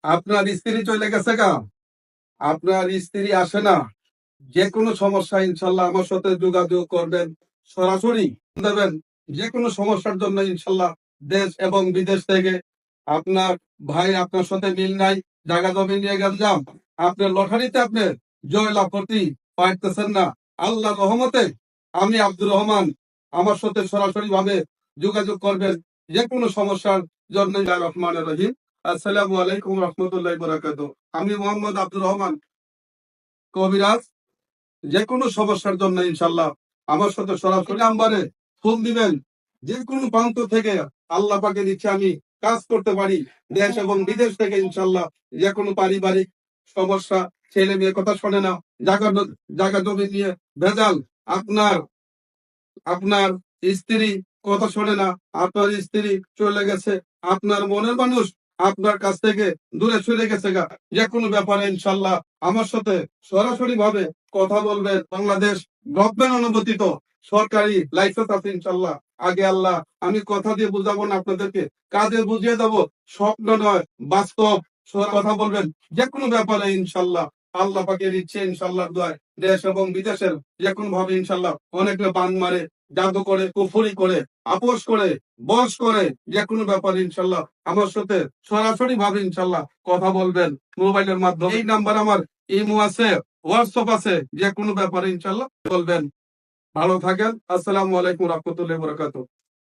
আপনার স্ত্রী চলে গেছে গা, আপনার স্ত্রী আসে না, যে কোনো সমস্যা ইনশাল্লাহ আমার সাথে যোগাযোগ করবেন, সরাসরি দেবেন। যে কোনো সমস্যার জন্য ইনশাল্লাহ দেশ এবং বিদেশ থেকে আপনার ভাই আপনার সাথে মিল নাই, জায়গা জমি নিয়ে গেলাম, আপনার লটারিতে আপনি জয়লাভ করতে পারতেছেন না। আল্লাহ রহমতে আমি আব্দুর রহমান, আমার সাথে সরাসরি ভাবে যোগাযোগ করবেন যে কোনো সমস্যার জন্য। রহমান রহিম। আসসালামু আলাইকুম রহমতুল্লাহ বরাকাত। আমি মোহাম্মদ আব্দুর রহমান কবিরাজ। যে কোনো সমস্যার জন্য ইনশাল্লাহ আমার সাথে সরাসরি নাম্বারে ফোন দিবেন। যে কোনো প্রান্ত থেকে আল্লাহ পাকের ইচ্ছে আমি কাজ করতে পারি, দেশ এবং বিদেশ থেকে ইনশাল্লাহ। যে কোনো পারিবারিক সমস্যা, ছেলে মেয়ে কথা শোনে না, জায়গা জায়গা জমি নিয়ে ভেজাল, আপনার আপনার স্ত্রী কথা শোনে না, আপনার স্ত্রী চলে গেছে, আপনার মনের মানুষ আপনার কাছ থেকে দূরে সরে গেছে গা, যে কোনো ব্যাপারে ইনশাল্লাহ আমার সাথে সরাসরি ভাবে কথা বলবেন। বাংলাদেশ গভর্নমেন্ট অনুমোদিত সরকারি লাইসেন্স আছে ইনশাল্লাহ। আগে আল্লাহ, আমি কথা দিয়ে বুঝাবো না আপনাদেরকে, কাজে বুঝিয়ে দেবো। স্বপ্ন নয়, বাস্তব কথা বলবেন যে কোনো ব্যাপারে ইনশাল্লাহ। আল্লাহ পাকের ইচ্ছে ইনশাল্লাহ দোয়ায় দেশ এবং বিদেশের যে কোনো ভাবে ইনশাল্লাহ অনেকে বান মারে, জাদু করে, কুফরি করে, আপোষ করে, বস করে, যে কোনো ব্যাপারে ইনশাল্লাহ আমার সাথে সরাসরি ভাবে ইনশাল্লাহ কথা বলবেন মোবাইলের মাধ্যমে। এই নাম্বার আমার ইমো আছে, হোয়াটসঅ্যাপ আছে, যে কোনো ব্যাপারে ইনশাল্লাহ বলবেন। ভালো থাকেন। আসসালামু আলাইকুম রহমতুল্লাহ বরকাত।